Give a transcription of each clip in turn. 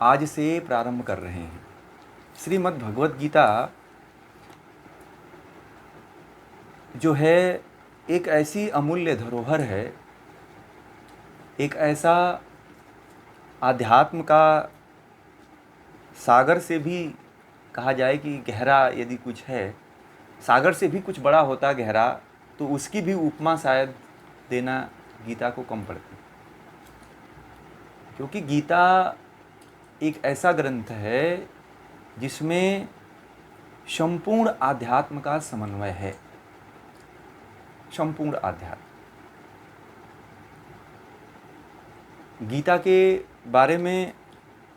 आज से प्रारंभ कर रहे हैं। श्रीमद् भगवत गीता जो है एक ऐसी अमूल्य धरोहर है, एक ऐसा आध्यात्म का सागर से भी कहा जाए कि गहरा यदि कुछ है, सागर से भी कुछ बड़ा होता गहरा, तो उसकी भी उपमा शायद देना गीता को कम पड़ती। क्योंकि गीता एक ऐसा ग्रंथ है जिसमें संपूर्ण आध्यात्म का समन्वय है। संपूर्ण आध्यात्म। गीता के बारे में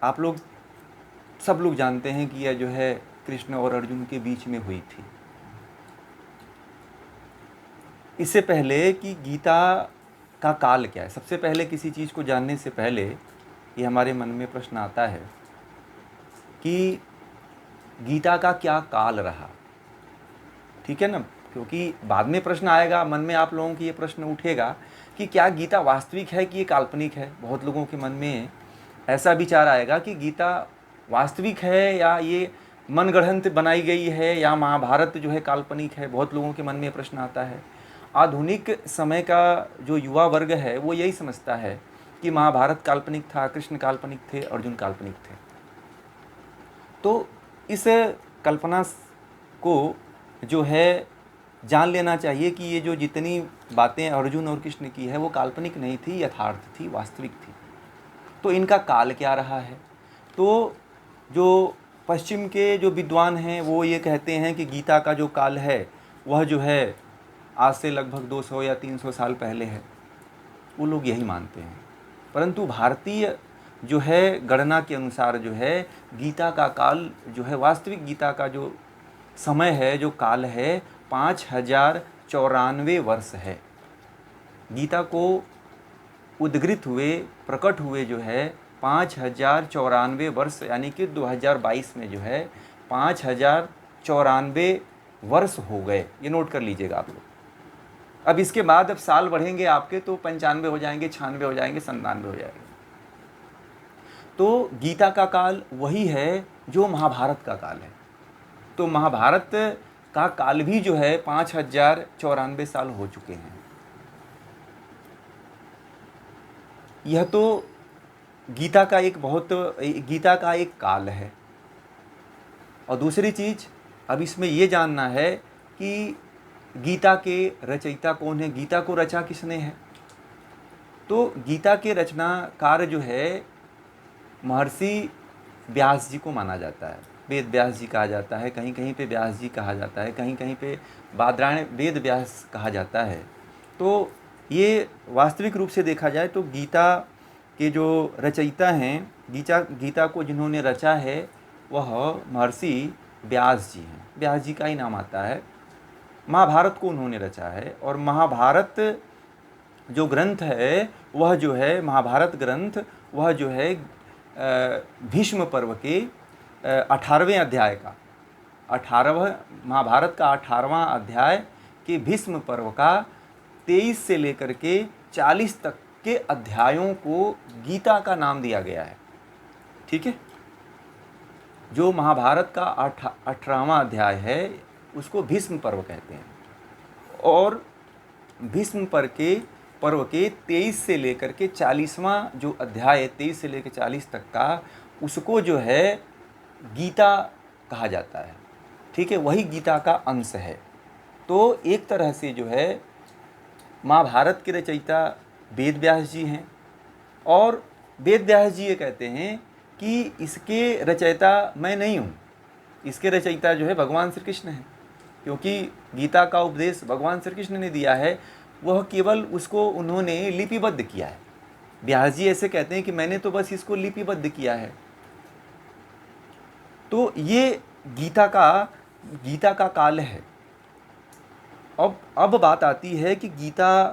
आप लोग सब लोग जानते हैं कि यह जो है कृष्ण और अर्जुन के बीच में हुई थी। इससे पहले कि गीता का काल क्या है, सबसे पहले किसी चीज़ को जानने से पहले ये हमारे मन में प्रश्न आता है कि गीता का क्या काल रहा। ठीक है ना, क्योंकि बाद में प्रश्न आएगा मन में, आप लोगों की ये प्रश्न उठेगा कि क्या गीता वास्तविक है कि ये काल्पनिक है। बहुत लोगों के मन में ऐसा विचार आएगा कि गीता वास्तविक है या ये मनगढ़ंत बनाई गई है, या महाभारत जो है काल्पनिक है। बहुत लोगों के मन में प्रश्न आता है। आधुनिक समय का जो युवा वर्ग है वो यही समझता है कि महाभारत काल्पनिक था, कृष्ण काल्पनिक थे, अर्जुन काल्पनिक थे। तो इस कल्पना को जो है जान लेना चाहिए कि ये जो जितनी बातें अर्जुन और कृष्ण की है वो काल्पनिक नहीं थी, यथार्थ थी, वास्तविक थी। तो इनका काल क्या रहा है? तो जो पश्चिम के जो विद्वान हैं वो ये कहते हैं कि गीता का जो काल है वह जो है आज से लगभग 200 या 300 साल पहले है। वो लोग यही मानते हैं। परंतु भारतीय जो है गणना के अनुसार जो है गीता का काल जो है, वास्तविक गीता का जो समय है, जो काल है, 5094 वर्ष है। गीता को उद्गृत हुए, प्रकट हुए जो है 5094 वर्ष, यानी कि 2022 में जो है 5094 वर्ष हो गए। ये नोट कर लीजिएगा आप लोग। अब इसके बाद अब साल बढ़ेंगे आपके तो 95 हो जाएंगे, 96 हो जाएंगे, 97 हो जाएंगे। तो गीता का काल वही है जो महाभारत का काल है। तो महाभारत का काल भी जो है 5094 साल हो चुके हैं। यह तो गीता का एक काल है। और दूसरी चीज़ अब इसमें ये जानना है कि गीता के रचयिता कौन है, गीता को रचा किसने है। तो गीता के रचनाकार जो है महर्षि व्यास जी को माना जाता है। वेद व्यास जी कहा जाता है, कहीं कहीं पे व्यास जी कहा जाता है, कहीं कहीं पे बादरायण वेद व्यास कहा जाता है। तो ये वास्तविक रूप से देखा जाए तो गीता के जो रचयिता हैं, गीता को जिन्होंने रचा है वह महर्षि व्यास जी हैं। व्यास जी का ही नाम आता है। महाभारत को उन्होंने रचा है। और महाभारत जो ग्रंथ है वह जो है, महाभारत ग्रंथ वह जो है भीष्म पर्व के 18वें अध्याय का, महाभारत का 18वां अध्याय के भीष्म पर्व का 23 से लेकर के 40 तक के अध्यायों को गीता का नाम दिया गया है। ठीक है, जो महाभारत का 18वां अध्याय है उसको भीष्म पर्व कहते हैं। और भीष्म पर्व के 23 से लेकर के 40वां जो अध्याय है, 23 से लेकर 40 तक का, उसको जो है गीता कहा जाता है। ठीक है, वही गीता का अंश है। तो एक तरह से जो है महाभारत के रचयिता वेद व्यास जी हैं। और वेद व्यास जी ये कहते हैं कि इसके रचयिता मैं नहीं हूँ, इसके रचयिता जो है भगवान श्री कृष्ण हैं। क्योंकि गीता का उपदेश भगवान श्री कृष्ण ने दिया है, वह केवल उसको उन्होंने लिपिबद्ध किया है। व्यास जी ऐसे कहते हैं कि मैंने तो बस इसको लिपिबद्ध किया है। तो ये गीता का काल है। अब बात आती है कि गीता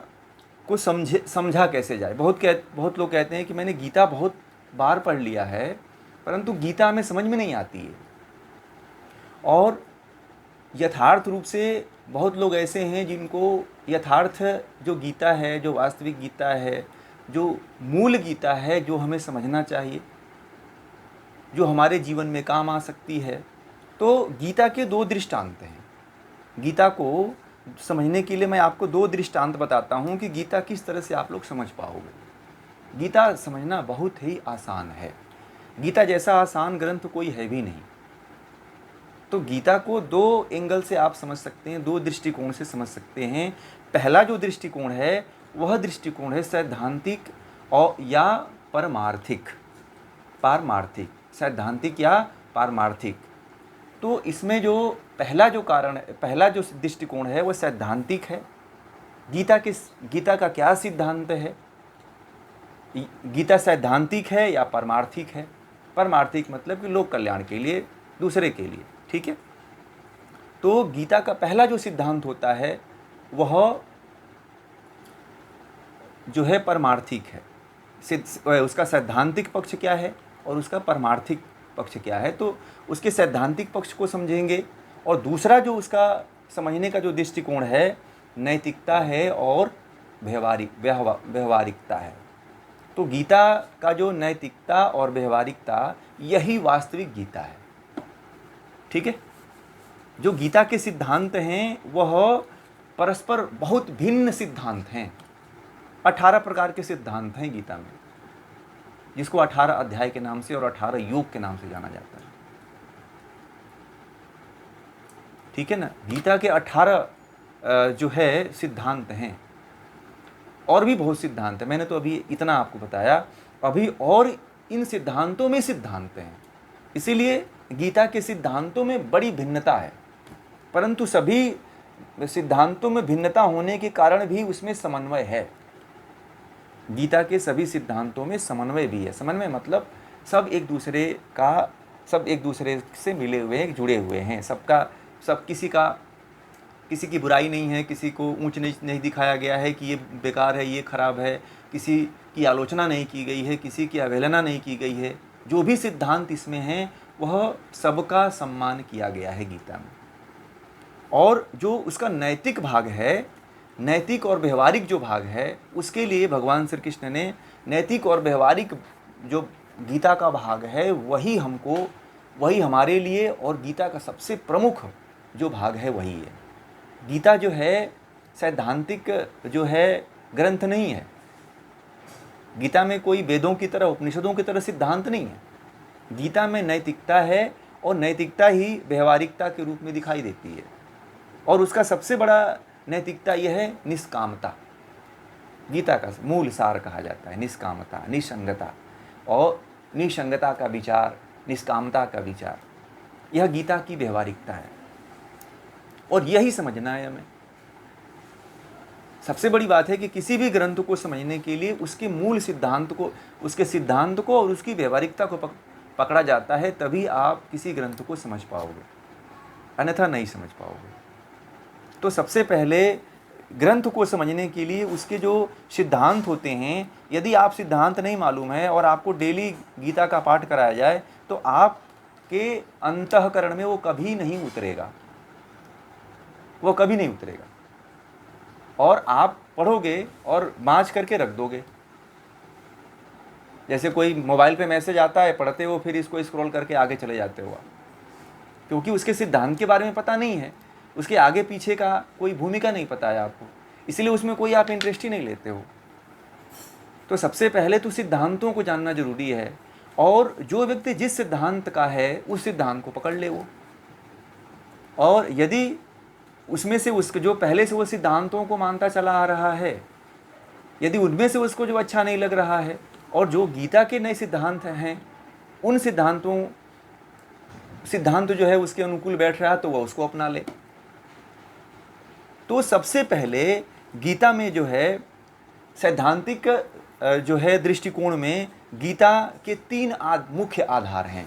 को समझा कैसे जाए। बहुत लोग कहते हैं कि मैंने गीता बहुत बार पढ़ लिया है परंतु गीता हमें समझ में नहीं आती है। और यथार्थ रूप से बहुत लोग ऐसे हैं जिनको यथार्थ जो गीता है, जो वास्तविक गीता है, जो मूल गीता है, जो हमें समझना चाहिए, जो हमारे जीवन में काम आ सकती है। तो गीता के दो दृष्टांत हैं। गीता को समझने के लिए मैं आपको दो दृष्टांत बताता हूँ कि गीता किस तरह से आप लोग समझ पाओगे। गीता समझना बहुत ही आसान है। गीता जैसा आसान ग्रंथ कोई है भी नहीं। तो गीता को दो एंगल से आप समझ सकते हैं, दो दृष्टिकोण से समझ सकते हैं। पहला जो दृष्टिकोण है वह दृष्टिकोण है सैद्धांतिक और या पारमार्थिक। सैद्धांतिक या पारमार्थिक। तो इसमें जो पहला जो दृष्टिकोण है वह सैद्धांतिक है। गीता का क्या सिद्धांत है? गीता सैद्धांतिक है या परमार्थिक है? परमार्थिक मतलब कि लोक कल्याण के लिए, दूसरे के लिए, ठीक है। तो गीता का पहला जो सिद्धांत होता है वह जो है परमार्थिक है। उसका सैद्धांतिक पक्ष क्या है और उसका परमार्थिक पक्ष क्या है, तो उसके सैद्धांतिक पक्ष को समझेंगे। और दूसरा जो उसका समझने का जो दृष्टिकोण है नैतिकता है और व्यवहारिकता है। तो गीता का जो नैतिकता और व्यवहारिकता यही वास्तविक गीता है, ठीक है। जो गीता के सिद्धांत हैं वह परस्पर बहुत भिन्न सिद्धांत हैं। 18 प्रकार के सिद्धांत हैं गीता में, जिसको 18 अध्याय के नाम से और 18 योग के नाम से जाना जाता है, ठीक है ना। गीता के 18 जो है सिद्धांत हैं। और भी बहुत सिद्धांत है, मैंने तो अभी इतना आपको बताया। अभी और इन सिद्धांतों में सिद्धांत हैं, इसीलिए गीता के सिद्धांतों में बड़ी भिन्नता है। परंतु सभी सिद्धांतों में भिन्नता होने के कारण भी उसमें समन्वय है। गीता के सभी सिद्धांतों में समन्वय भी है। समन्वय मतलब सब एक दूसरे से मिले हुए हैं, जुड़े हुए हैं। किसी की बुराई नहीं है, किसी को ऊंच नीच नहीं दिखाया गया है कि ये बेकार है, ये खराब है, किसी की आलोचना नहीं की गई है, किसी की अवहेलना नहीं की गई है। जो भी सिद्धांत इसमें हैं वह सबका सम्मान किया गया है गीता में। और जो उसका नैतिक भाग है, नैतिक और व्यवहारिक जो भाग है, उसके लिए भगवान श्री कृष्ण ने नैतिक और व्यवहारिक जो गीता का भाग है वही हमारे लिए, और गीता का सबसे प्रमुख जो भाग है वही है। गीता जो है सैद्धांतिक जो है ग्रंथ नहीं है। गीता में कोई वेदों की तरह, उपनिषदों की तरह सिद्धांत नहीं है। गीता में नैतिकता है और नैतिकता ही व्यवहारिकता के रूप में दिखाई देती है। और उसका सबसे बड़ा नैतिकता यह है निष्कामता। गीता का मूल सार कहा जाता है निष्कामता, निसंगता और निसंगता का विचार, निष्कामता का विचार, यह गीता की व्यवहारिकता है। और यही समझना है हमें। सबसे बड़ी बात है कि किसी भी ग्रंथ को समझने के लिए उसके मूल सिद्धांत को, उसके सिद्धांत को और उसकी व्यवहारिकता को पकड़ा जाता है, तभी आप किसी ग्रंथ को समझ पाओगे, अन्यथा नहीं समझ पाओगे। तो सबसे पहले ग्रंथ को समझने के लिए उसके जो सिद्धांत होते हैं, यदि आप सिद्धांत नहीं मालूम है और आपको डेली गीता का पाठ कराया जाए तो आपके अंतःकरण में वो कभी नहीं उतरेगा, वो कभी नहीं उतरेगा। और आप पढ़ोगे और बाँच करके रख दोगे। जैसे कोई मोबाइल पे मैसेज आता है, पढ़ते हो, फिर इसको स्क्रॉल करके आगे चले जाते हो, क्योंकि उसके सिद्धांत के बारे में पता नहीं है, उसके आगे पीछे का कोई भूमिका नहीं पता है आपको, इसलिए उसमें कोई आप इंटरेस्ट ही नहीं लेते हो। तो सबसे पहले तो सिद्धांतों को जानना जरूरी है, और जो व्यक्ति जिस सिद्धांत का है उस सिद्धांत को पकड़ ले वो। और यदि उसमें से उसके जो पहले से वो सिद्धांतों को मानता चला आ रहा है, यदि उनमें से उसको जो अच्छा नहीं लग रहा है और जो गीता के नए सिद्धांत हैं उन सिद्धांत जो है उसके अनुकूल बैठ रहा है, तो वह उसको अपना ले। तो सबसे पहले गीता में जो है सैद्धांतिक जो है दृष्टिकोण में गीता के 3 मुख्य आधार हैं।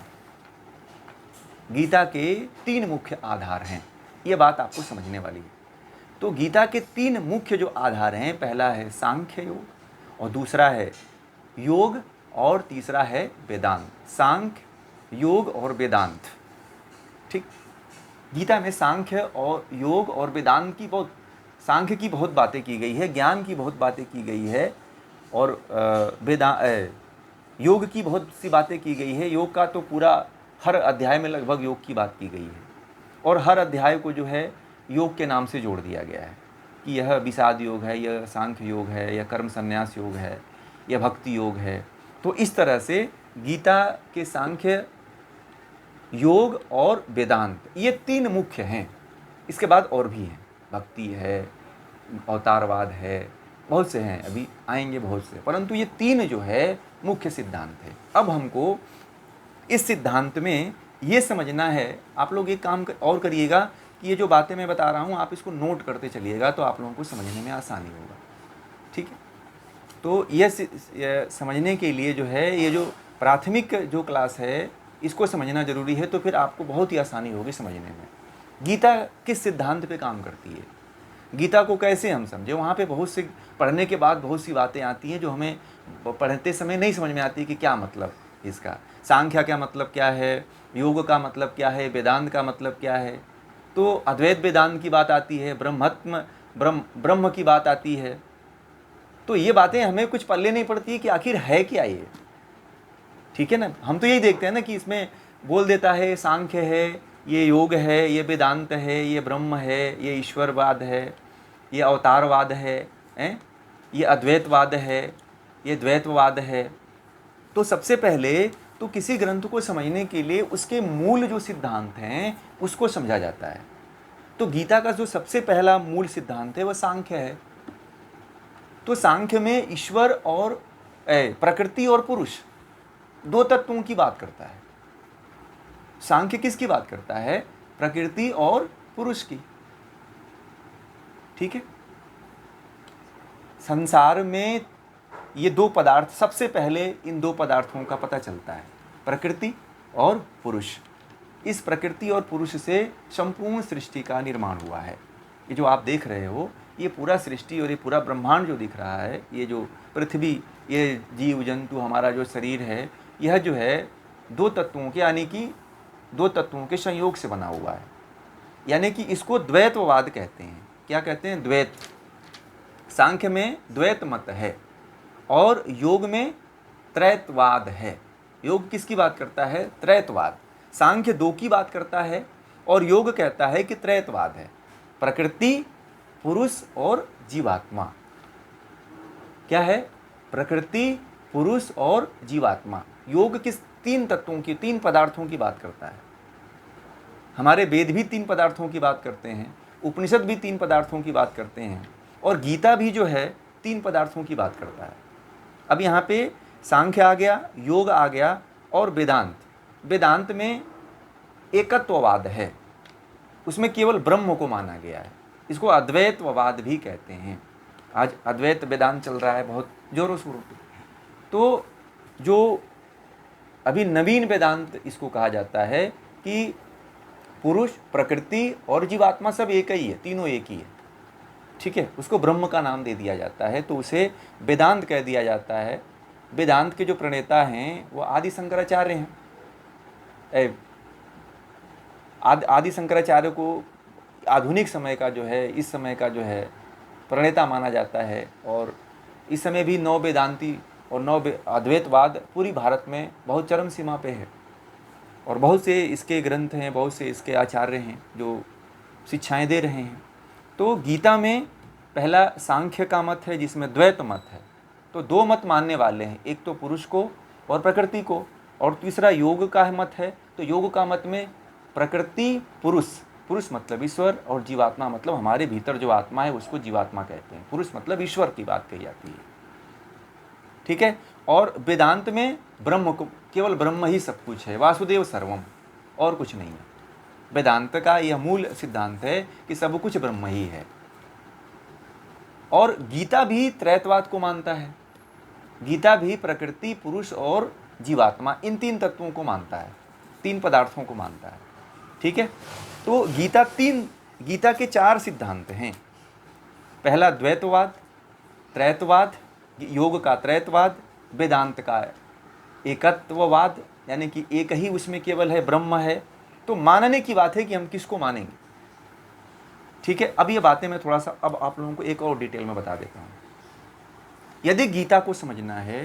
गीता के 3 मुख्य आधार हैं, ये बात आपको समझने वाली है। तो गीता के 3 मुख्य जो आधार हैं, पहला है सांख्य योग, और दूसरा है योग, और तीसरा है वेदांत। सांख्य, योग और वेदांत, ठीक। गीता में सांख्य और योग और वेदांत की सांख्य की बहुत बातें की गई है, ज्ञान की बहुत बातें की गई है, और योग की बहुत सी बातें की गई है। योग का तो पूरा हर अध्याय में लगभग योग की बात की गई है, और हर अध्याय को जो है योग के नाम से जोड़ दिया गया है कि यह विषाद योग है, यह सांख्य योग है, यह कर्म संन्यास योग है, यह भक्ति योग है। तो इस तरह से गीता के सांख्य, योग और वेदांत, ये तीन मुख्य हैं। इसके बाद और भी हैं, भक्ति है, अवतारवाद है, बहुत से हैं, अभी आएंगे बहुत से, परंतु ये तीन जो है मुख्य सिद्धांत है। अब हमको इस सिद्धांत में ये समझना है, आप लोग एक काम और करिएगा कि ये जो बातें मैं बता रहा हूँ आप इसको नोट करते चलिएगा, तो आप लोगों को समझने में आसानी होगा। ठीक है, तो ये समझने के लिए जो है, ये जो प्राथमिक जो क्लास है इसको समझना जरूरी है, तो फिर आपको बहुत ही आसानी होगी समझने में। गीता किस सिद्धांत पे काम करती है, गीता को कैसे हम समझे। वहाँ पे बहुत से पढ़ने के बाद बहुत सी बातें आती हैं जो हमें पढ़ते समय नहीं समझ में आती कि क्या मतलब इसका, सांख्य का मतलब क्या है, योग का मतलब क्या है, वेदांत का मतलब क्या है। तो अद्वैत वेदांत की बात आती है, ब्रह्म की बात आती है। तो ये बातें हमें कुछ पल्ले नहीं पड़ती है कि आखिर है क्या ये। ठीक है ना, हम तो यही देखते हैं ना कि इसमें बोल देता है सांख्य है, ये योग है, ये वेदांत है, ये ब्रह्म है, ये ईश्वरवाद है, ये अवतारवाद है, ये अद्वैतवाद है, ये द्वैतवाद है। तो सबसे पहले तो किसी ग्रंथ को समझने के लिए उसके मूल जो सिद्धांत हैं उसको समझा जाता है। तो गीता का जो सबसे पहला मूल सिद्धांत है वह सांख्य है। तो सांख्य में ईश्वर और प्रकृति और पुरुष, दो तत्वों की बात करता है। सांख्य किसकी बात करता है, प्रकृति और पुरुष की। ठीक है, संसार में ये दो पदार्थ, सबसे पहले इन दो पदार्थों का पता चलता है, प्रकृति और पुरुष। इस प्रकृति और पुरुष से संपूर्ण सृष्टि का निर्माण हुआ है। ये जो आप देख रहे हो, ये पूरा सृष्टि और ये पूरा ब्रह्मांड जो दिख रहा है, ये जो पृथ्वी, ये जीव जंतु, हमारा जो शरीर है, यह जो है दो तत्वों के, यानी कि दो तत्वों के संयोग से बना हुआ है। यानी कि इसको द्वैतवाद कहते हैं। क्या कहते हैं, द्वैत। सांख्य में द्वैत मत है और योग में त्रैतवाद है। योग किसकी बात करता है, त्रैतवाद। सांख्य दो की बात करता है और योग कहता है कि त्रैतवाद है, प्रकृति, पुरुष और जीवात्मा। क्या है, प्रकृति, पुरुष और जीवात्मा। योग किस तीन तत्वों की, तीन पदार्थों की बात करता है। हमारे वेद भी तीन पदार्थों की बात करते हैं, उपनिषद भी तीन पदार्थों की बात करते हैं, और गीता भी जो है तीन पदार्थों की बात करता है। अब यहाँ पे सांख्य आ गया, योग आ गया और वेदांत। वेदांत में एकत्ववाद है, उसमें केवल ब्रह्म को माना गया है। इसको अद्वैतवाद भी कहते हैं। आज अद्वैत वेदांत चल रहा है बहुत जोरों शोरों पे। तो जो अभी नवीन वेदांत इसको कहा जाता है कि पुरुष, प्रकृति और जीवात्मा सब एक ही है, तीनों एक ही है। ठीक है, उसको ब्रह्म का नाम दे दिया जाता है, तो उसे वेदांत कह दिया जाता है। वेदांत के जो प्रणेता हैं वो आदि शंकराचार्य हैं। आदि शंकराचार्य को आधुनिक समय का जो है, इस समय का जो है प्रणेता माना जाता है। और इस समय भी नौ वेदांती और नौ अद्वैतवाद पूरी भारत में बहुत चरम सीमा पे है, और बहुत से इसके ग्रंथ हैं, बहुत से इसके आचार्य हैं जो शिक्षाएं दे रहे हैं। तो गीता में पहला सांख्य का मत है जिसमें द्वैत मत है। तो दो मत मानने वाले हैं, एक तो पुरुष को और प्रकृति को, और तीसरा योग का मत है। तो योग का मत में प्रकृति, पुरुष, पुरुष मतलब ईश्वर, और जीवात्मा मतलब हमारे भीतर जो आत्मा है उसको जीवात्मा कहते हैं। पुरुष मतलब ईश्वर की बात कही जाती है। ठीक है, और वेदांत में ब्रह्म को, केवल ब्रह्म ही सब कुछ है, वासुदेव सर्वम, और कुछ नहीं है। वेदांत का यह मूल सिद्धांत है कि सब कुछ ब्रह्म ही है। और गीता भी त्रैतवाद को मानता है। गीता भी प्रकृति, पुरुष और जीवात्मा, इन तीन तत्वों को मानता है, तीन पदार्थों को मानता है। ठीक है, तो गीता के चार सिद्धांत हैं। पहला द्वैतवाद, त्रैतवाद, योग का त्रैतवाद, वेदांत का एकत्ववाद, यानी कि एक ही उसमें केवल है, ब्रह्म है। तो मानने की बात है कि हम किसको मानेंगे। ठीक है, अब ये बातें मैं थोड़ा सा अब आप लोगों को एक और डिटेल में बता देता हूँ। यदि गीता को समझना है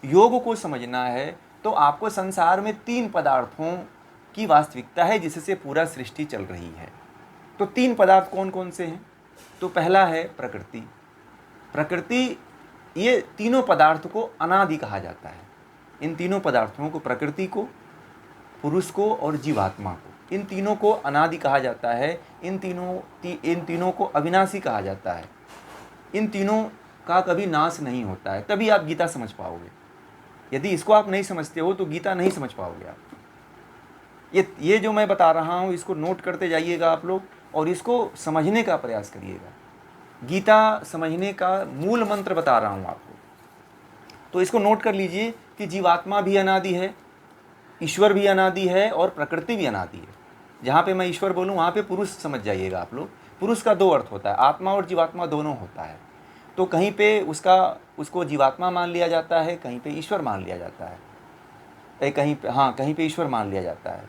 योग को समझना है तो आपको संसार में 3 पदार्थों की वास्तविकता है जिससे पूरा सृष्टि चल रही है। तो 3 पदार्थ कौन कौन से हैं? तो पहला है प्रकृति। प्रकृति, ये तीनों पदार्थ को अनादि कहा जाता है। इन तीनों पदार्थों को, प्रकृति को, पुरुष को और जीवात्मा को, इन तीनों को अनादि कहा जाता है। इन तीनों को अविनाशी कहा जाता है। इन तीनों का कभी नाश नहीं होता है। तभी आप गीता समझ पाओगे। यदि इसको आप नहीं समझते हो तो गीता नहीं समझ पाओगे आप। ये जो मैं बता रहा हूँ इसको नोट करते जाइएगा आप लोग और इसको समझने का प्रयास करिएगा। गीता समझने का मूल मंत्र बता रहा हूँ आपको, तो इसको नोट कर लीजिए कि जीवात्मा भी अनादि है, ईश्वर भी अनादि है और प्रकृति भी अनादि है। जहाँ पे मैं ईश्वर बोलूँ वहाँ पे पुरुष समझ जाइएगा आप लोग। पुरुष का 2 अर्थ होता है, आत्मा और जीवात्मा दोनों होता है। तो कहीं पे उसको जीवात्मा मान लिया जाता है, कहीं पे ईश्वर मान लिया जाता है, कहीं पे ईश्वर मान लिया जाता है।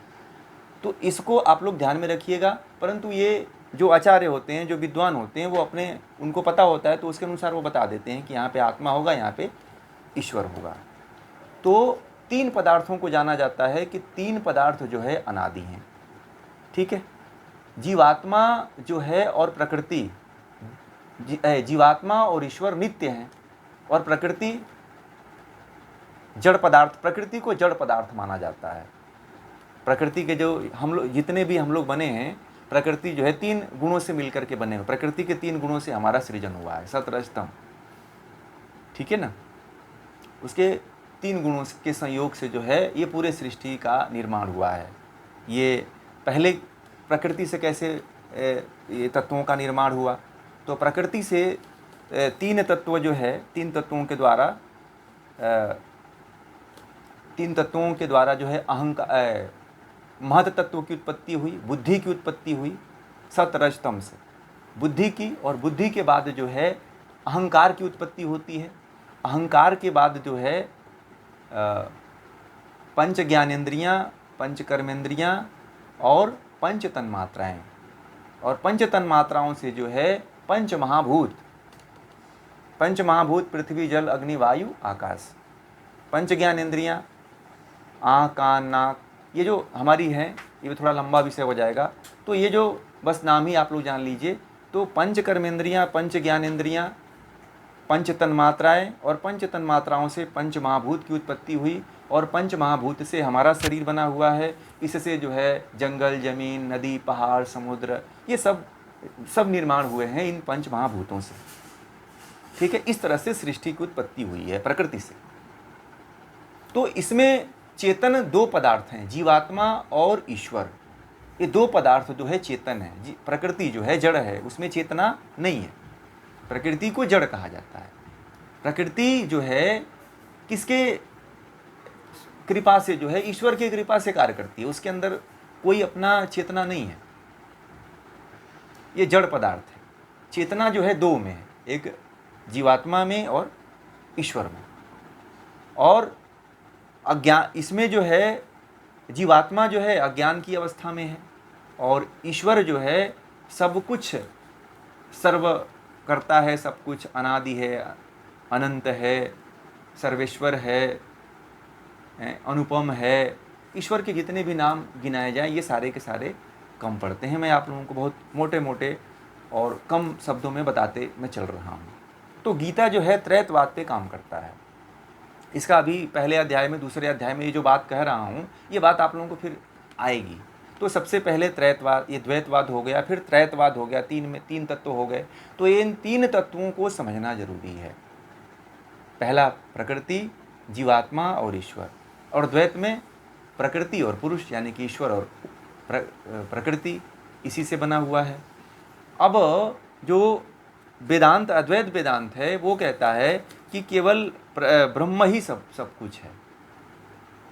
तो इसको आप लोग ध्यान में रखिएगा। परंतु ये जो आचार्य होते हैं, जो विद्वान होते हैं, वो उनको पता होता है तो उसके अनुसार वो बता देते हैं कि यहाँ पे आत्मा होगा, यहाँ पे ईश्वर होगा। तो 3 पदार्थों को जाना जाता है कि 3 पदार्थ जो है अनादि हैं। ठीक है, जीवात्मा जो है और प्रकृति, जीवात्मा और ईश्वर नित्य हैं और प्रकृति जड़ पदार्थ, प्रकृति को जड़ पदार्थ माना जाता है। प्रकृति के जो जितने भी हम लोग बने हैं, प्रकृति जो है 3 गुणों से मिलकर के बने हुए। प्रकृति के 3 गुणों से हमारा सृजन हुआ है, सत रज तम। ठीक है ना, उसके 3 गुणों के संयोग से जो है ये पूरे सृष्टि का निर्माण हुआ है। ये पहले प्रकृति से कैसे ये तत्वों का निर्माण हुआ? तो प्रकृति से 3 तत्व जो है, 3 तत्वों के द्वारा जो है अहंकार, महत तत्व की उत्पत्ति हुई, बुद्धि की उत्पत्ति हुई सत रज तम से, बुद्धि की। और बुद्धि के बाद जो है अहंकार की उत्पत्ति होती है। अहंकार के बाद जो है पंच ज्ञानेंद्रियाँ, पंच कर्मेंद्रियाँ और पंच तन्मात्राएँ। और पंच तन्मात्राओं से जो है पंच महाभूत पृथ्वी जल अग्नि वायु आकाश। पंच ज्ञानेंद्रियाँ, आँख कान नाक, ये जो हमारी है, ये थोड़ा लंबा विषय हो जाएगा, तो ये जो बस नाम ही आप लोग जान लीजिए। तो पंच कर्मेंद्रियाँ, पंच ज्ञानेंद्रियाँ, पंच तन्मात्राएँ और पंच तन्मात्राओं से पंच महाभूत की उत्पत्ति हुई। और पंच महाभूत से हमारा शरीर बना हुआ है। इससे जो है जंगल, जमीन, नदी, पहाड़, समुद्र, ये सब निर्माण हुए हैं इन पंच महाभूतों से। ठीक है, इस तरह से सृष्टि की उत्पत्ति हुई है प्रकृति से। तो इसमें चेतन 2 पदार्थ हैं, जीवात्मा और ईश्वर। ये 2 पदार्थ जो है चेतन है। प्रकृति जो है जड़ है, उसमें चेतना नहीं है। प्रकृति को जड़ कहा जाता है। प्रकृति जो है किसके कृपा से, जो है ईश्वर की कृपा से कार्य करती है। उसके अंदर कोई अपना चेतना नहीं है। ये जड़ पदार्थ है। चेतना जो है 2 में है, एक जीवात्मा में और ईश्वर में। और अज्ञान, इसमें जो है जीवात्मा जो है अज्ञान की अवस्था में है और ईश्वर जो है सब कुछ सर्व करता है, सब कुछ अनादि है, अनंत है, सर्वेश्वर है, अनुपम है। ईश्वर के जितने भी नाम गिनाए जाएं ये सारे के सारे कम पड़ते हैं। मैं आप लोगों को बहुत मोटे मोटे और कम शब्दों में बताते मैं चल रहा हूँ। तो गीता जो है त्रैतवाद पे काम करता है। इसका अभी पहले अध्याय में, दूसरे अध्याय में ये जो बात कह रहा हूँ, ये बात आप लोगों को फिर आएगी। तो सबसे पहले त्रैतवाद, ये द्वैतवाद हो गया, फिर त्रैतवाद हो गया, 3 तत्व हो गए। तो इन 3 तत्वों को समझना जरूरी है। पहला प्रकृति, जीवात्मा और ईश्वर। और द्वैत में प्रकृति और पुरुष, यानी कि ईश्वर और प्रकृति, इसी से बना हुआ है। अब जो वेदांत, अद्वैत वेदांत है, वो कहता है कि केवल ब्रह्म ही सब कुछ है।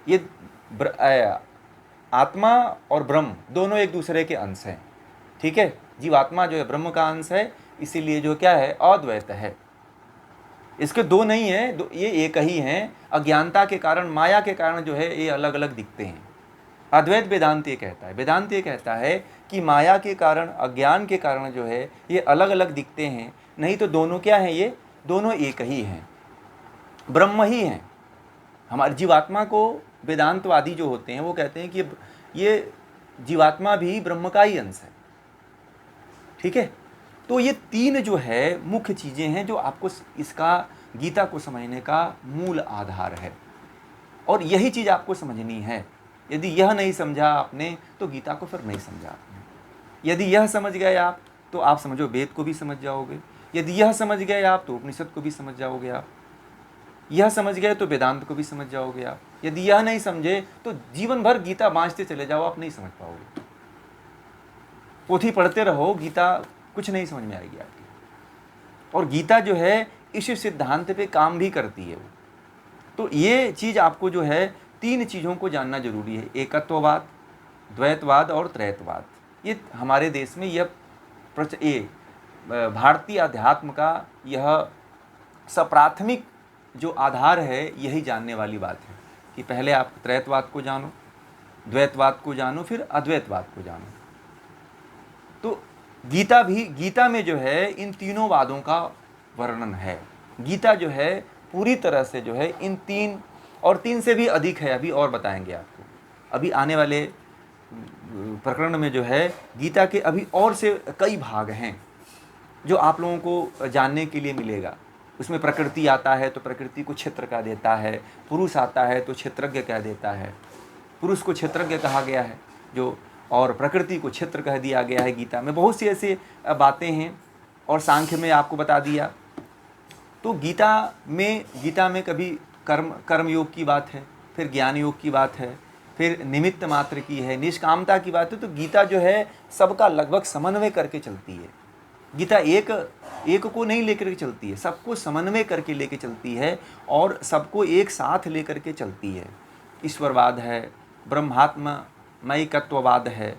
ये आत्मा और ब्रह्म दोनों एक दूसरे के अंश हैं। ठीक है, जीवात्मा जो है ब्रह्म का अंश है, इसीलिए जो क्या है अद्वैत है। इसके 2 नहीं है, ये एक ही हैं। अज्ञानता के कारण, माया के कारण जो है ये अलग अलग दिखते हैं। अद्वैत वेदांत ये कहता है, वेदांत ये कहता है कि माया के कारण, अज्ञान के कारण जो है ये अलग अलग दिखते हैं। नहीं तो दोनों क्या हैं? ये दोनों एक ही हैं, ब्रह्म ही हैं। हमारी जीवात्मा को वेदांतवादी जो होते हैं वो कहते हैं कि ये जीवात्मा भी ब्रह्म का ही अंश है। ठीक है, तो ये तीन जो है मुख्य चीज़ें हैं जो आपको इसका गीता को समझने का मूल आधार है, और यही चीज़ आपको समझनी है। यदि यह नहीं समझा आपने तो गीता को फिर नहीं समझा आपने। यदि यह समझ गए आप तो आप समझो वेद को भी समझ जाओगे, यदि यह समझ गए आप तो उपनिषद को भी समझ जाओगे, आप यह समझ गए तो वेदांत को भी समझ जाओगे आप। यदि यह नहीं समझे तो जीवन भर गीता बाँचते चले जाओ, आप नहीं समझ पाओगे। पोथी पढ़ते रहो, गीता कुछ नहीं समझ में आएगी आपकी। और गीता जो है इस सिद्धांत पे काम भी करती है वो। तो ये चीज़ आपको जो है तीन चीज़ों को जानना जरूरी है, एकत्ववाद, द्वैतवाद और त्रैतवाद। ये हमारे देश में यह भारतीय अध्यात्म का यह सप्राथमिक जो आधार है, यही जानने वाली बात है कि पहले आप त्रैतवाद को जानो, द्वैतवाद को जानो, फिर अद्वैतवाद को जानो। तो गीता में जो है इन तीनों वादों का वर्णन है। गीता जो है पूरी तरह से जो है इन तीन और तीन से भी अधिक है, अभी और बताएंगे आपको। अभी आने वाले प्रकरण में जो है गीता के अभी और से कई भाग हैं जो आप लोगों को जानने के लिए मिलेगा। उसमें प्रकृति आता है तो प्रकृति को क्षेत्र कह देता है, पुरुष आता है तो क्षेत्रज्ञ कह देता है, पुरुष को क्षेत्रज्ञ कहा गया है जो, और प्रकृति को क्षेत्र कह दिया गया है गीता में। बहुत सी ऐसी बातें हैं, और सांख्य में आपको बता दिया। तो गीता में कभी कर्म योग की बात है, फिर ज्ञान योग की बात है, फिर निमित्त मात्र की है, निष्कामता की बात है। तो गीता जो है सबका लगभग समन्वय करके चलती है। गीता एक को नहीं लेकर के चलती है, सबको समन्वय करके लेके चलती है और सबको एक साथ लेकर के चलती है। ईश्वरवाद है, ब्रह्मात्मैकत्ववाद है,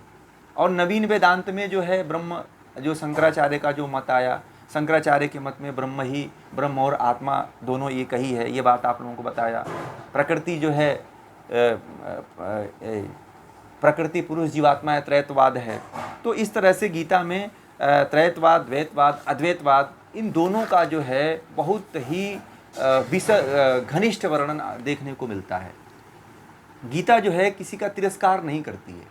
और नवीन वेदांत में जो है ब्रह्म, जो शंकराचार्य का जो मत आया, शंकराचार्य के मत में ब्रह्म और आत्मा दोनों एक ही है, ये बात आप लोगों को बताया। प्रकृति जो है प्रकृति पुरुष जीवात्मा है, त्रैतवाद है। तो इस तरह से गीता में त्रैतवाद, द्वैतवाद, अद्वैतवाद, इन दोनों का जो है बहुत ही घनिष्ठ वर्णन देखने को मिलता है। गीता जो है किसी का तिरस्कार नहीं करती है।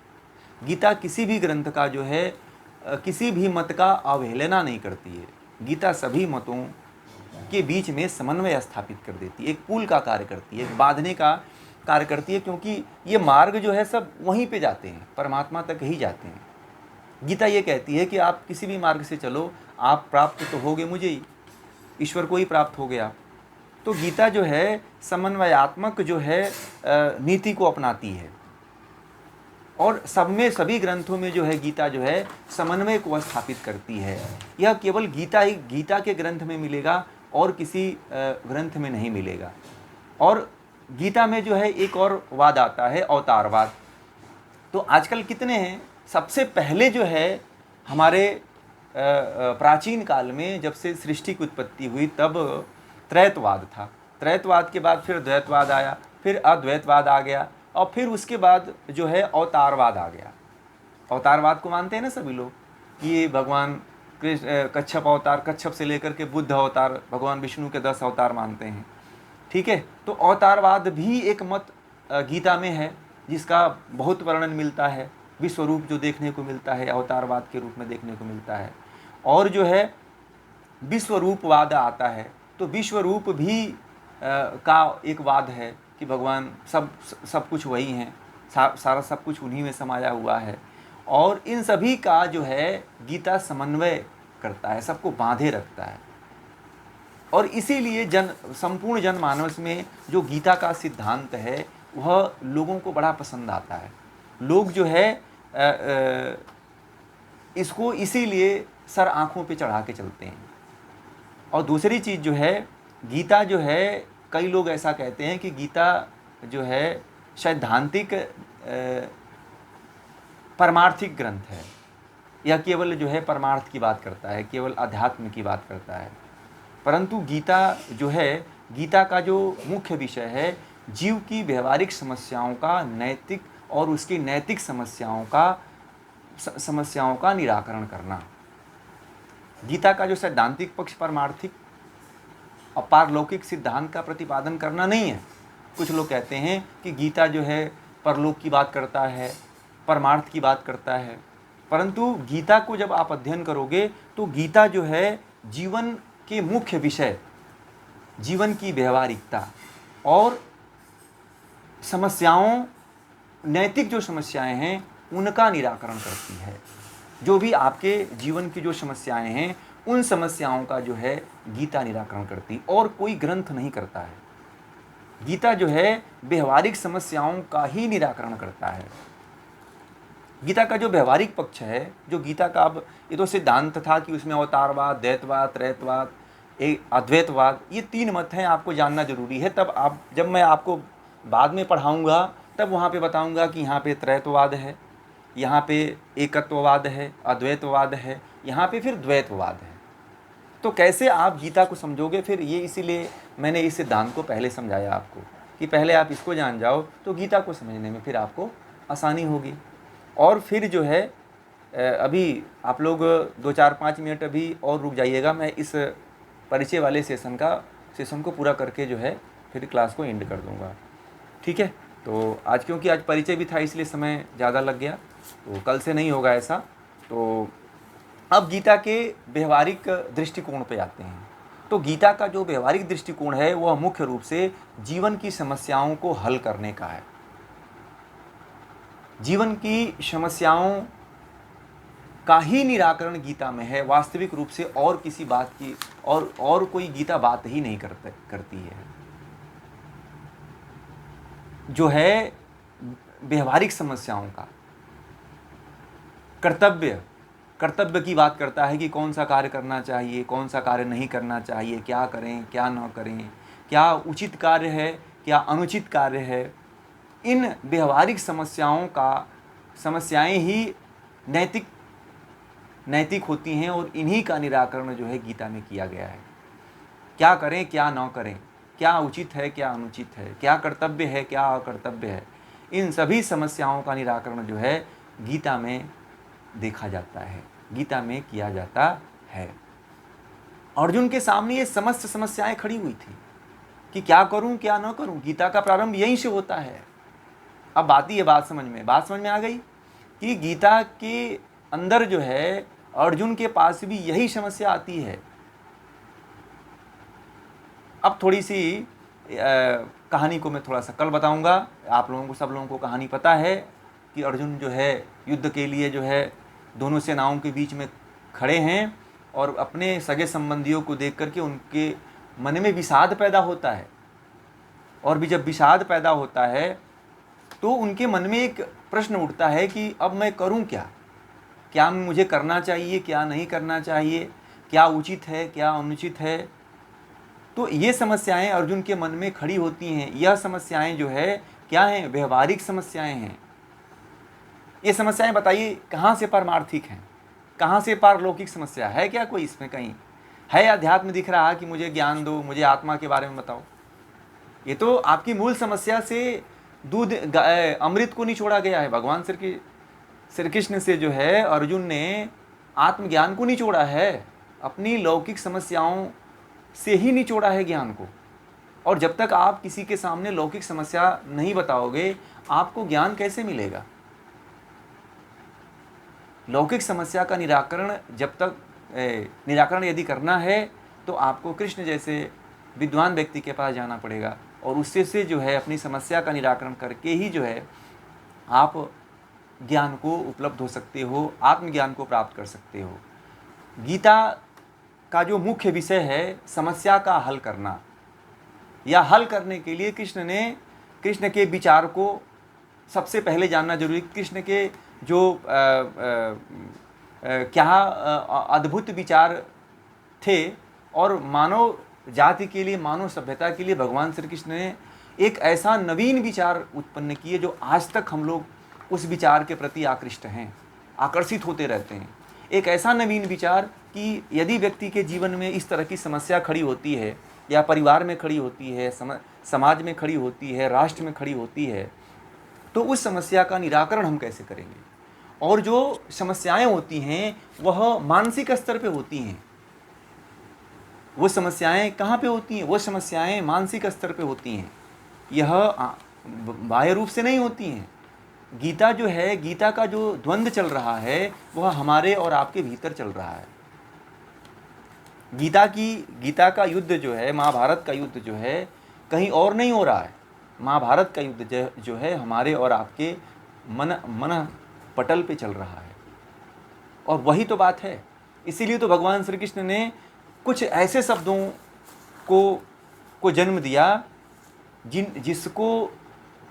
गीता किसी भी ग्रंथ का जो है किसी भी मत का अवहेलना नहीं करती है। गीता सभी मतों के बीच में समन्वय स्थापित कर देती है, एक पुल का कार्य करती है, एक बांधने का कार्य करती है, क्योंकि ये मार्ग जो है सब वहीं पे जाते हैं, परमात्मा तक ही जाते हैं। गीता ये कहती है कि आप किसी भी मार्ग से चलो, आप प्राप्त तो होगे मुझे ही, ईश्वर को ही प्राप्त हो गया। तो गीता जो है समन्वयात्मक जो है नीति को अपनाती है, और सब में सभी ग्रंथों में जो है गीता जो है समन्वय को स्थापित करती है। यह केवल गीता के ग्रंथ में मिलेगा और किसी ग्रंथ में नहीं मिलेगा। और गीता में जो है एक और वाद आता है, अवतारवाद। तो आजकल कितने हैं, सबसे पहले जो है हमारे प्राचीन काल में जब से सृष्टि की उत्पत्ति हुई तब त्रैतवाद था। त्रैतवाद के बाद फिर द्वैतवाद आया, फिर अद्वैतवाद आ गया, और फिर उसके बाद जो है अवतारवाद आ गया। अवतारवाद को मानते हैं ना सभी लोग कि भगवान कृष्ण कच्छप अवतार, कच्छप से लेकर के बुद्ध अवतार, भगवान विष्णु के 10 अवतार मानते हैं। ठीक है, तो अवतारवाद भी एक मत गीता में है जिसका बहुत वर्णन मिलता है। विश्वरूप जो देखने को मिलता है अवतारवाद के रूप में देखने को मिलता है। और जो है विश्वरूपवाद आता है, तो विश्वरूप भी का एक वाद है कि भगवान सब कुछ वही हैं, सारा सब कुछ उन्हीं में समाया हुआ है। और इन सभी का जो है गीता समन्वय करता है, सबको बांधे रखता है। और इसीलिए संपूर्ण जनमानस में जो गीता का सिद्धांत है वह लोगों को बड़ा पसंद आता है। लोग जो है इसको इसीलिए सर आँखों पे चढ़ा के चलते हैं। और दूसरी चीज़ जो है, गीता जो है, कई लोग ऐसा कहते हैं कि गीता जो है सैद्धांतिक परमार्थिक ग्रंथ है, यह केवल जो है परमार्थ की बात करता है, केवल अध्यात्म की बात करता है। परंतु गीता जो है, गीता का जो मुख्य विषय है जीव की व्यवहारिक समस्याओं का नैतिक और उसकी नैतिक समस्याओं का निराकरण करना। गीता का जो सैद्धांतिक पक्ष परमार्थिक और पारलौकिक सिद्धांत का प्रतिपादन करना नहीं है, कुछ लोग कहते हैं कि गीता जो है परलोक की बात करता है, परमार्थ की बात करता है, परंतु गीता को जब आप अध्ययन करोगे तो गीता जो है जीवन के मुख्य विषय, जीवन की व्यवहारिकता और समस्याओं, नैतिक जो समस्याएं हैं उनका निराकरण करती है। जो भी आपके जीवन की जो समस्याएं हैं उन समस्याओं का जो है गीता निराकरण करती, और कोई ग्रंथ नहीं करता है। गीता जो है व्यवहारिक समस्याओं का ही निराकरण करता है। गीता का जो व्यवहारिक पक्ष है, जो गीता का, अब ये तो सिद्धांत था कि उसमें अवतारवाद, द्वैतवाद, त्रैतवाद, अद्वैतवाद, ये 3 मत हैं, आपको जानना जरूरी है। तब आप, जब मैं आपको बाद में पढ़ाऊंगा तब वहाँ पे बताऊंगा कि यहाँ पे त्रैतवाद है, यहाँ पे एकत्ववाद है, अद्वैतवाद है, यहाँ पे फिर द्वैतवाद है। तो कैसे आप गीता को समझोगे फिर, ये इसीलिए मैंने इस सिद्धांत को पहले समझाया आपको कि पहले आप इसको जान जाओ तो गीता को समझने में फिर आपको आसानी होगी। और फिर जो है अभी आप लोग 2-4-5 मिनट अभी और रुक जाइएगा, मैं इस परिचय वाले सेशन को पूरा करके जो है फिर क्लास को एंड कर दूंगा, ठीक है। तो आज क्योंकि आज परिचय भी था इसलिए समय ज़्यादा लग गया, तो कल से नहीं होगा ऐसा। तो अब गीता के व्यवहारिक दृष्टिकोण पे आते हैं। तो गीता का जो व्यवहारिक दृष्टिकोण है वह मुख्य रूप से जीवन की समस्याओं को हल करने का है। जीवन की समस्याओं का ही निराकरण गीता में है, वास्तविक रूप से और किसी बात की और कोई गीता बात ही नहीं करती है। जो है व्यवहारिक समस्याओं का कर्तव्य की बात करता है कि कौन सा कार्य करना चाहिए, कौन सा कार्य नहीं करना चाहिए, क्या करें क्या न करें, क्या उचित कार्य है, क्या अनुचित कार्य है। इन व्यवहारिक समस्याएं ही नैतिक होती हैं, और इन्हीं का निराकरण जो है गीता में किया गया है। क्या करें क्या न करें, क्या उचित है क्या अनुचित है, क्या कर्तव्य है क्या अकर्तव्य है, इन सभी समस्याओं का निराकरण जो है गीता में देखा जाता है, गीता में किया जाता है। अर्जुन के सामने ये समस्त समस्याएं खड़ी हुई थी कि क्या करूं क्या न करूं। गीता का प्रारंभ यहीं से होता है। अब आती है बात समझ में आ गई कि गीता के अंदर जो है अर्जुन के पास भी यही समस्या आती है। अब थोड़ी सी कहानी को मैं थोड़ा सा कल बताऊंगा। आप लोगों को, सब लोगों को कहानी पता है कि अर्जुन जो है युद्ध के लिए जो है दोनों सेनाओं के बीच में खड़े हैं, और अपने सगे संबंधियों को देख करके उनके मन में विषाद पैदा होता है। और भी जब विषाद पैदा होता है तो उनके मन में एक प्रश्न उठता है कि अब मैं करूं क्या मुझे करना चाहिए क्या नहीं करना चाहिए, क्या उचित है क्या अनुचित है। तो ये समस्याएं अर्जुन के मन में खड़ी होती हैं। यह समस्याएं जो है क्या हैं, व्यवहारिक समस्याएं हैं। ये समस्याएं बताइए कहाँ से पारमार्थिक हैं, कहाँ से पारलौकिक समस्या है? क्या कोई इसमें कहीं है अध्यात्म दिख रहा कि मुझे ज्ञान दो, मुझे आत्मा के बारे में बताओ? ये तो आपकी मूल समस्या से दूध अमृत को निचोड़ा गया है। भगवान श्री कृष्ण से जो है अर्जुन ने आत्मज्ञान को निचोड़ा है, अपनी लौकिक समस्याओं से ही निचोड़ा है ज्ञान को। और जब तक आप किसी के सामने लौकिक समस्या नहीं बताओगे, आपको ज्ञान कैसे मिलेगा? लौकिक समस्या का निराकरण यदि करना है तो आपको कृष्ण जैसे विद्वान व्यक्ति के पास जाना पड़ेगा, और उससे से जो है अपनी समस्या का निराकरण करके ही जो है आप ज्ञान को उपलब्ध हो सकते हो, आत्मज्ञान को प्राप्त कर सकते हो। गीता का जो मुख्य विषय है समस्या का हल करना, या हल करने के लिए कृष्ण के विचार को सबसे पहले जानना जरूरी। कृष्ण के जो क्या अद्भुत विचार थे, और मानव जाति के लिए, मानव सभ्यता के लिए भगवान श्री कृष्ण ने एक ऐसा नवीन विचार उत्पन्न किए जो आज तक हम लोग उस विचार के प्रति आकृष्ट हैं, आकर्षित होते रहते हैं। एक ऐसा नवीन विचार कि यदि व्यक्ति के जीवन में इस तरह की समस्या खड़ी होती है, या परिवार में खड़ी होती है, समाज में खड़ी होती है, राष्ट्र में खड़ी होती है, तो उस समस्या का निराकरण हम कैसे करेंगे। और जो समस्याएं होती हैं वह मानसिक स्तर पे होती हैं। वो समस्याएं कहाँ पे होती हैं? वो समस्याएं मानसिक स्तर पे होती हैं। यह बाह्य रूप से नहीं होती हैं। गीता जो है, गीता का जो द्वंद्व चल रहा है वह हमारे और आपके भीतर चल रहा है। गीता का युद्ध जो है, महाभारत का युद्ध जो है, कहीं और नहीं हो रहा है। महाभारत का युद्ध जो है हमारे और आपके मन पटल पे चल रहा है, और वही तो बात है। इसीलिए तो भगवान श्री कृष्ण ने कुछ ऐसे शब्दों को जन्म दिया जिसको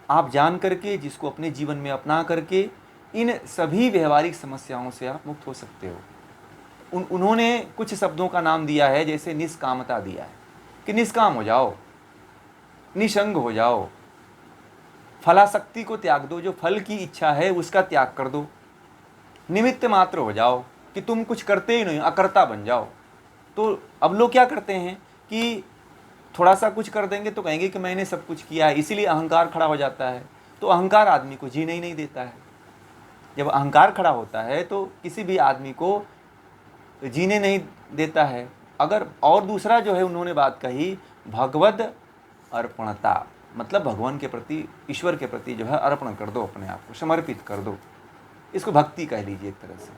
आप जान करके, जिसको अपने जीवन में अपना करके इन सभी व्यवहारिक समस्याओं से आप मुक्त हो सकते हो। उन्होंने कुछ शब्दों का नाम दिया है, जैसे निष्कामता दिया है कि निष्काम हो जाओ, निसंग हो जाओ, फलासक्ति को त्याग दो, जो फल की इच्छा है उसका त्याग कर दो, निमित्त मात्र हो जाओ कि तुम कुछ करते ही नहीं, अकर्ता बन जाओ। तो अब लोग क्या करते हैं कि थोड़ा सा कुछ कर देंगे तो कहेंगे कि मैंने सब कुछ किया है, इसीलिए अहंकार खड़ा हो जाता है। तो अहंकार आदमी को जीने ही नहीं देता है। जब अहंकार खड़ा होता है तो किसी भी आदमी को जीने नहीं देता है। अगर और दूसरा जो है उन्होंने बात कही, भगवद अर्पणता, मतलब भगवान के प्रति, ईश्वर के प्रति जो है अर्पण कर दो, अपने आप को समर्पित कर दो। इसको भक्ति कह लीजिए एक तरह से।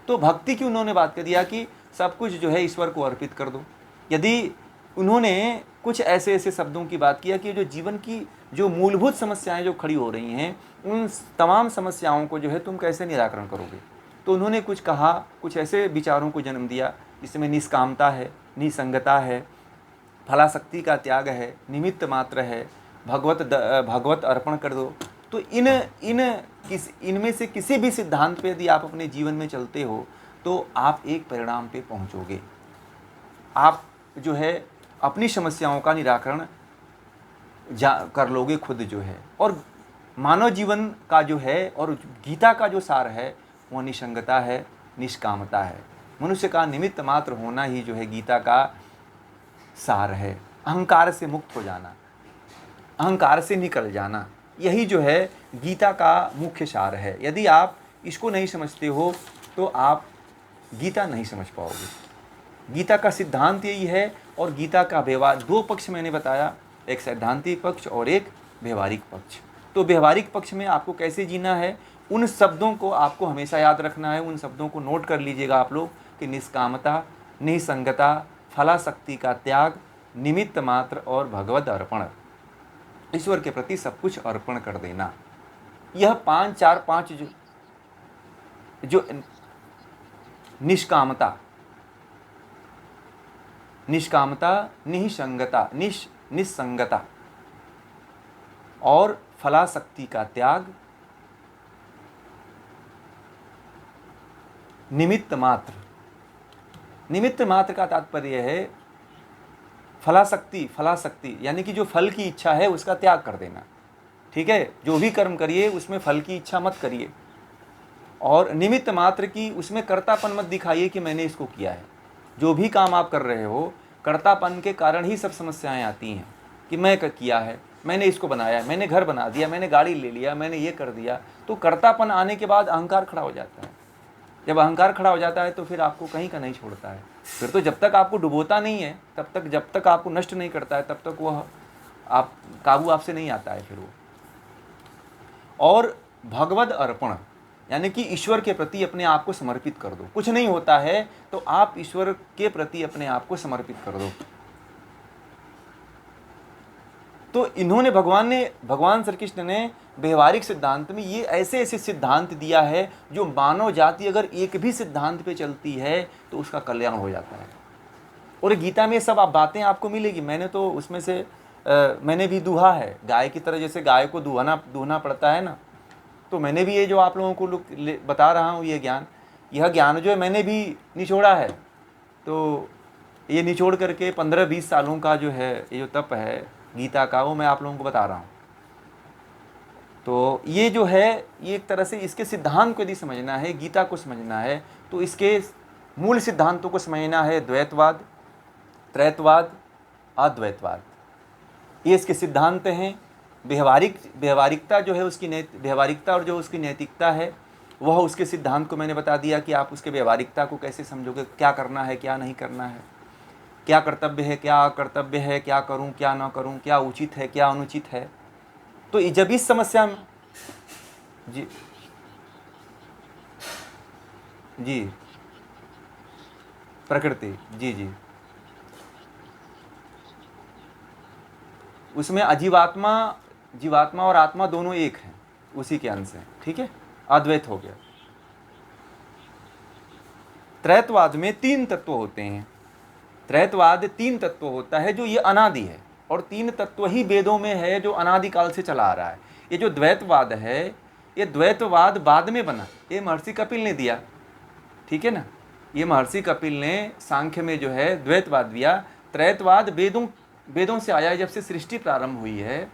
तो भक्ति की उन्होंने बात कर दिया कि सब कुछ जो है ईश्वर को अर्पित कर दो। यदि उन्होंने कुछ ऐसे ऐसे शब्दों की बात किया कि जो जीवन की जो मूलभूत समस्याएं जो खड़ी हो रही हैं, उन तमाम समस्याओं को जो है तुम कैसे निराकरण करोगे। तो उन्होंने कुछ कहा, कुछ ऐसे विचारों को जन्म दिया जिसमें निष्कामता है, निसंगता है, फलाशक्ति का त्याग है, निमित्त मात्र है, भगवत अर्पण कर दो। तो इनमें से किसी भी सिद्धांत पे यदि आप अपने जीवन में चलते हो तो आप एक परिणाम पे पहुंचोगे। आप जो है अपनी समस्याओं का निराकरण कर लोगे खुद जो है। और मानव जीवन का जो है और गीता का जो सार है वह निसंगता है, निष्कामता है। मनुष्य का निमित्त मात्र होना ही जो है गीता का सार है। अहंकार से मुक्त हो जाना, अहंकार से निकल जाना, यही जो है गीता का मुख्य सार है। यदि आप इसको नहीं समझते हो तो आप गीता नहीं समझ पाओगे। गीता का सिद्धांत यही है। और गीता का व्यवहार, दो पक्ष मैंने बताया, एक सैद्धांतिक पक्ष और एक व्यवहारिक पक्ष। तो व्यवहारिक पक्ष में आपको कैसे जीना है, उन शब्दों को आपको हमेशा याद रखना है। उन शब्दों को नोट कर लीजिएगा आप लोग कि निष्कामता, निसंगता, फलाशक्ति का त्याग, निमित्त मात्र और भगवद अर्पण, ईश्वर के प्रति सब कुछ अर्पण कर देना। यह पांच जो निष्कामता, निसंगता और फलाशक्ति का त्याग, निमित्त मात्र का तात्पर्य है फलाशक्ति यानी कि जो फल की इच्छा है उसका त्याग कर देना। ठीक है, जो भी कर्म करिए उसमें फल की इच्छा मत करिए, और निमित्त मात्र की उसमें कर्तापन मत दिखाइए कि मैंने इसको किया है। जो भी काम आप कर रहे हो, कर्तापन के कारण ही सब समस्याएं आती हैं कि मैं किया है, मैंने इसको बनाया, मैंने घर बना दिया, मैंने गाड़ी ले लिया, मैंने ये कर दिया। तो कर्तापन आने के बाद अहंकार खड़ा हो जाता है। जब अहंकार खड़ा हो जाता है तो फिर आपको कहीं का नहीं छोड़ता है। फिर तो जब तक आपको डुबोता नहीं है, जब तक आपको नष्ट नहीं करता है, तब तक वह काबू आपसे नहीं आता है फिर वो। और भगवद अर्पण यानी कि ईश्वर के प्रति अपने आप को समर्पित कर दो। कुछ नहीं होता है तो आप ईश्वर के प्रति अपने आप को समर्पित कर दो। तो इन्होंने भगवान श्री कृष्ण ने व्यवहारिक सिद्धांत में ये ऐसे ऐसे सिद्धांत दिया है जो मानव जाति अगर एक भी सिद्धांत पे चलती है तो उसका कल्याण हो जाता है। और गीता में सब बातें आपको मिलेगी। मैंने तो उसमें से मैंने भी दूहा है, गाय की तरह, जैसे गाय को दूहना पड़ता है ना, तो मैंने भी ये जो आप लोगों को बता रहा हूँ यह ज्ञान जो है मैंने भी निचोड़ा है। तो ये निचोड़ करके 15-20 सालों का जो है ये जो तप है गीता का, वो मैं आप लोगों को बता रहा हूँ। तो ये जो है ये एक तरह से इसके सिद्धांत को यदि समझना है, गीता को समझना है, तो इसके मूल सिद्धांतों को समझना है। द्वैतवाद, त्रैतवाद, अद्वैतवाद, ये इसके सिद्धांत हैं। व्यवहारिकता जो है उसकी व्यवहारिकता और जो उसकी नैतिकता है वह उसके सिद्धांत को मैंने बता दिया कि आप उसके व्यवहारिकता को कैसे समझोगे, क्या करना है क्या नहीं करना है, क्या कर्तव्य है क्या अकर्तव्य है, क्या करूं क्या ना करूं, क्या उचित है क्या अनुचित है। तो जब इस समस्या में जी जी प्रकृति जी जी उसमें अजीवात्मा जीवात्मा और आत्मा दोनों एक हैं, उसी के अंश हैं, ठीक है, अद्वैत हो गया। त्रैतवाद में 3 तत्व होते हैं। त्रैतवाद 3 तत्व होता है जो ये अनादि है, और 3 तत्व ही वेदों में है जो अनादिकाल से चला आ रहा है। ये जो द्वैतवाद है, ये द्वैतवाद बाद में बना, ये महर्षि कपिल ने दिया, ठीक है ना। ये महर्षि कपिल ने सांख्य में जो है द्वैतवाद दिया। त्रैतवाद वेदों से आया है, जब से सृष्टि प्रारंभ हुई है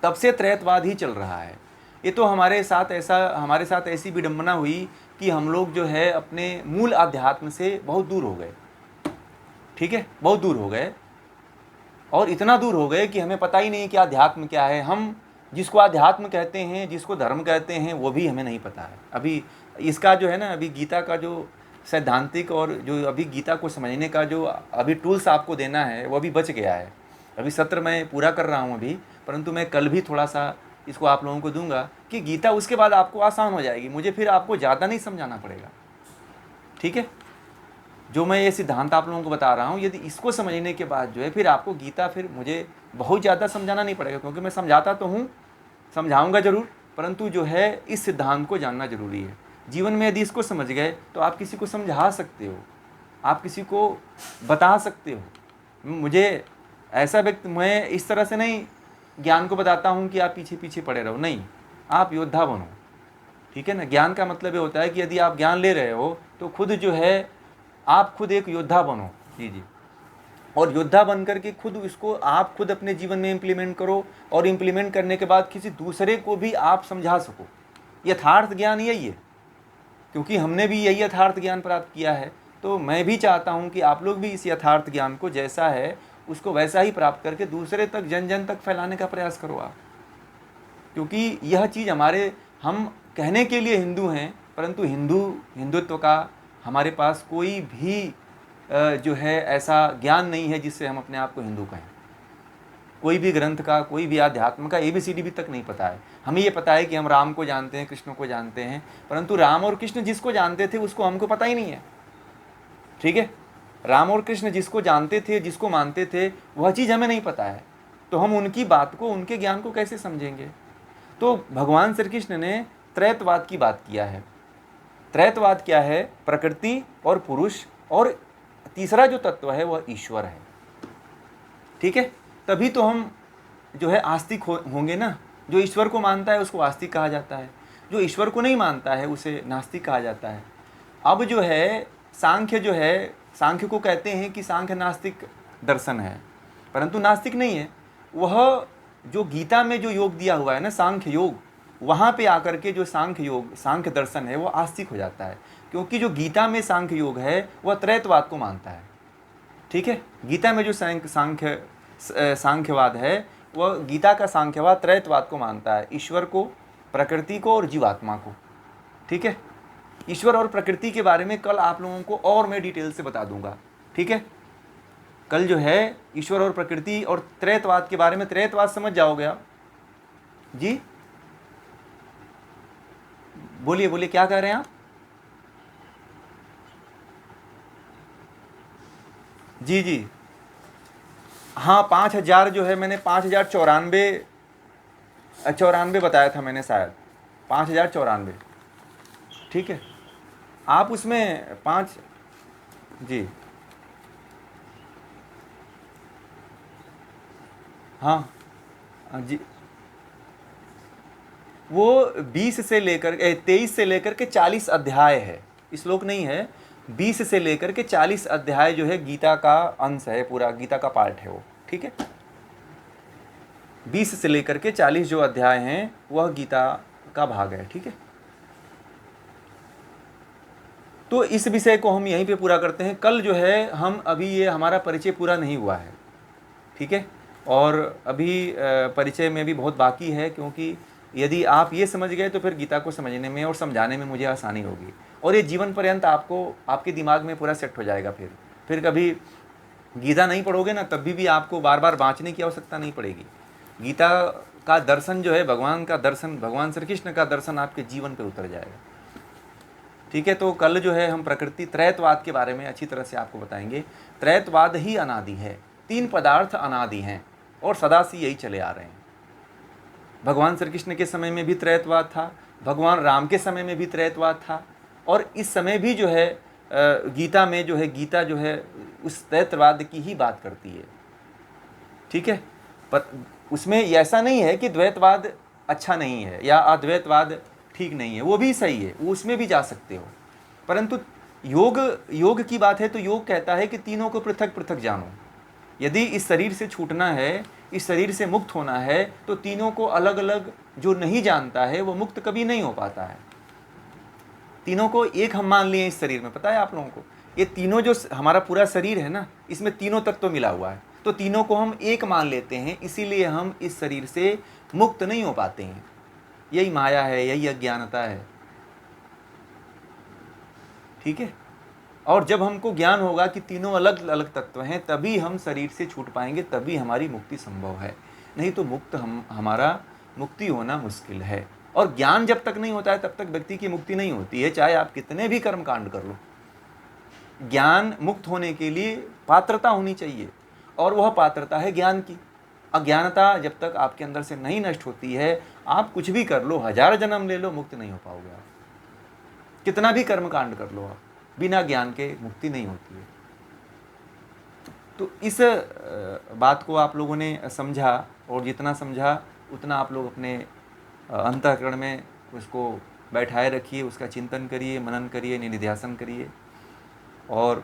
तब से त्रैतवाद ही चल रहा है। ये तो हमारे साथ ऐसी विडंबना हुई कि हम लोग जो है अपने मूल अध्यात्म से बहुत दूर हो गए, ठीक है, बहुत दूर हो गए, और इतना दूर हो गए कि हमें पता ही नहीं कि अध्यात्म क्या है। हम जिसको अध्यात्म कहते हैं, जिसको धर्म कहते हैं, वो भी हमें नहीं पता है। अभी इसका जो है ना, अभी गीता का जो सैद्धांतिक और जो अभी गीता को समझने का जो अभी टूल्स आपको देना है, वो अभी बच गया है। अभी सत्र मैं पूरा कर रहा हूँ अभी, परंतु मैं कल भी थोड़ा सा इसको आप लोगों को दूंगा कि गीता उसके बाद आपको आसान हो जाएगी, मुझे फिर आपको ज़्यादा नहीं समझाना पड़ेगा, ठीक है। जो मैं ये सिद्धांत आप लोगों को बता रहा हूँ, यदि इसको समझने के बाद जो है फिर आपको गीता फिर मुझे बहुत ज़्यादा समझाना नहीं पड़ेगा, क्योंकि मैं समझाता तो हूँ, समझाऊंगा ज़रूर, परंतु जो है इस सिद्धांत को जानना ज़रूरी है। जीवन में यदि इसको समझ गए तो आप किसी को समझा सकते हो, आप किसी को बता सकते हो। मुझे ऐसा व्यक्ति, मैं इस तरह से नहीं ज्ञान को बताता हूँ कि आप पीछे पीछे पड़े रहो, नहीं, आप योद्धा बनो, ठीक है ना। ज्ञान का मतलब ये होता है कि यदि आप ज्ञान ले रहे हो तो खुद जो है आप खुद एक योद्धा बनो, जी जी, और योद्धा बन करके खुद इसको आप खुद अपने जीवन में इम्प्लीमेंट करो, और इम्प्लीमेंट करने के बाद किसी दूसरे को भी आप समझा सको। यथार्थ ज्ञान यही है, क्योंकि हमने भी यही यथार्थ ज्ञान प्राप्त किया है। तो मैं भी चाहता हूँ कि आप लोग भी इस यथार्थ ज्ञान को जैसा है उसको वैसा ही प्राप्त करके दूसरे तक, जन जन तक फैलाने का प्रयास करो आप। क्योंकि यह चीज़ हम कहने के लिए हिंदू हैं, परंतु हिंदुत्व का हमारे पास कोई भी जो है ऐसा ज्ञान नहीं है जिससे हम अपने आप को हिंदू कहें। कोई भी ग्रंथ का, कोई भी आध्यात्म का ABCD भी तक नहीं पता है। हमें ये पता है कि हम राम को जानते हैं, कृष्ण को जानते हैं, परंतु राम और कृष्ण जिसको जानते थे उसको हमको पता ही नहीं है, ठीक है। राम और कृष्ण जिसको जानते थे, जिसको मानते थे, वह चीज़ हमें नहीं पता है, तो हम उनकी बात को, उनके ज्ञान को कैसे समझेंगे। तो भगवान श्री कृष्ण ने त्रैतवाद की बात किया है। त्रैतवाद क्या है? प्रकृति और पुरुष, और तीसरा जो तत्व है वह ईश्वर है, ठीक है। तभी तो हम जो है आस्तिक होंगे ना। जो ईश्वर को मानता है उसको आस्तिक कहा जाता है, जो ईश्वर को नहीं मानता है उसे नास्तिक कहा जाता है। अब जो है सांख्य को कहते हैं कि सांख्य नास्तिक दर्शन है, परंतु नास्तिक नहीं है। वह जो गीता में जो योग दिया हुआ है ना, सांख्य योग, वहाँ पे आकर के जो सांख्य दर्शन है वो आस्तिक हो जाता है, क्योंकि जो गीता में सांख्य योग है वह त्रैतवाद को मानता है, ठीक है। गीता में जो सांख्यवाद है वह गीता का सांख्यवाद त्रैतवाद को मानता है, ईश्वर को, प्रकृति को और जीवात्मा को, ठीक है। ईश्वर और प्रकृति के बारे में कल आप लोगों को और मैं डिटेल से बता दूंगा, ठीक है। कल जो है ईश्वर और प्रकृति और त्रैतवाद के बारे में, त्रैतवाद समझ जाओगे आप जी। बोलिए बोलिए, क्या कह रहे हैं आप? जी जी हाँ, 5000 जो है, मैंने 5094 बताया था मैंने, शायद 5094, ठीक है। आप उसमें 5 जी हाँ जी, वो 23 से लेकर के 40 अध्याय है, श्लोक नहीं है। 20 से लेकर के 40 अध्याय जो है गीता का अंश है, पूरा गीता का पार्ट है वो, ठीक है। 20 से लेकर के 40 जो अध्याय हैं वह गीता का भाग है, ठीक है। तो इस विषय को हम यहीं पे पूरा करते हैं। कल जो है हम अभी, ये हमारा परिचय पूरा नहीं हुआ है, ठीक है, और अभी परिचय में भी बहुत बाकी है, क्योंकि यदि आप ये समझ गए तो फिर गीता को समझने में और समझाने में मुझे आसानी होगी, और ये जीवन पर्यंत आपको, आपके दिमाग में पूरा सेट हो जाएगा। फिर कभी गीता नहीं पढ़ोगे ना, तब भी आपको बार बार बाँचने की आवश्यकता नहीं पड़ेगी। गीता का दर्शन जो है, भगवान का दर्शन, भगवान श्री कृष्ण का दर्शन आपके जीवन पे उतर जाएगा। ठीक है, तो कल जो है हम प्रकृति त्रैतवाद के बारे में अच्छी तरह से आपको बताएंगे। त्रैतवाद ही अनादि है, 3 पदार्थ अनादि हैं और सदा से यही चले आ रहे हैं। भगवान श्री कृष्ण के समय में भी त्रैतवाद था, भगवान राम के समय में भी त्रैतवाद था, और इस समय भी जो है गीता में जो है, गीता जो है उस त्रैतवाद की ही बात करती है। ठीक है, पर उसमें ऐसा नहीं है कि द्वैतवाद अच्छा नहीं है या अद्वैतवाद ठीक नहीं है, वो भी सही है, वो उसमें भी जा सकते हो। परंतु योग की बात है तो योग कहता है कि तीनों को पृथक पृथक जानो। यदि इस शरीर से छूटना है, इस शरीर से मुक्त होना है, तो तीनों को अलग अलग जो नहीं जानता है वो मुक्त कभी नहीं हो पाता है। तीनों को एक हम मान लिए इस शरीर में, पता है आप लोगों को, ये तीनों जो हमारा पूरा शरीर है ना, इसमें तीनों तत्व मिला हुआ है, तो तीनों को हम एक मान लेते हैं, इसीलिए हम इस शरीर से मुक्त नहीं हो पाते हैं। यही माया है, यही अज्ञानता है। ठीक है, और जब हमको ज्ञान होगा कि तीनों अलग अलग तत्व हैं, तभी हम शरीर से छूट पाएंगे, तभी हमारी मुक्ति संभव है। नहीं तो हमारा मुक्ति होना मुश्किल है। और ज्ञान जब तक नहीं होता है तब तक व्यक्ति की मुक्ति नहीं होती है, चाहे आप कितने भी कर्म कांड कर लो। ज्ञान मुक्त होने के लिए पात्रता होनी चाहिए, और वह पात्रता है ज्ञान की। अज्ञानता जब तक आपके अंदर से नहीं नष्ट होती है, आप कुछ भी कर लो, 1000 जन्म ले लो, मुक्त नहीं हो पाओगे आप। कितना भी कर्म कांड कर लो आप, बिना ज्ञान के मुक्ति नहीं होती है। तो इस बात को आप लोगों ने समझा, और जितना समझा उतना आप लोग अपने अंतःकरण में उसको बैठाए रखिए, उसका चिंतन करिए, मनन करिए, निधिध्यासन करिए। और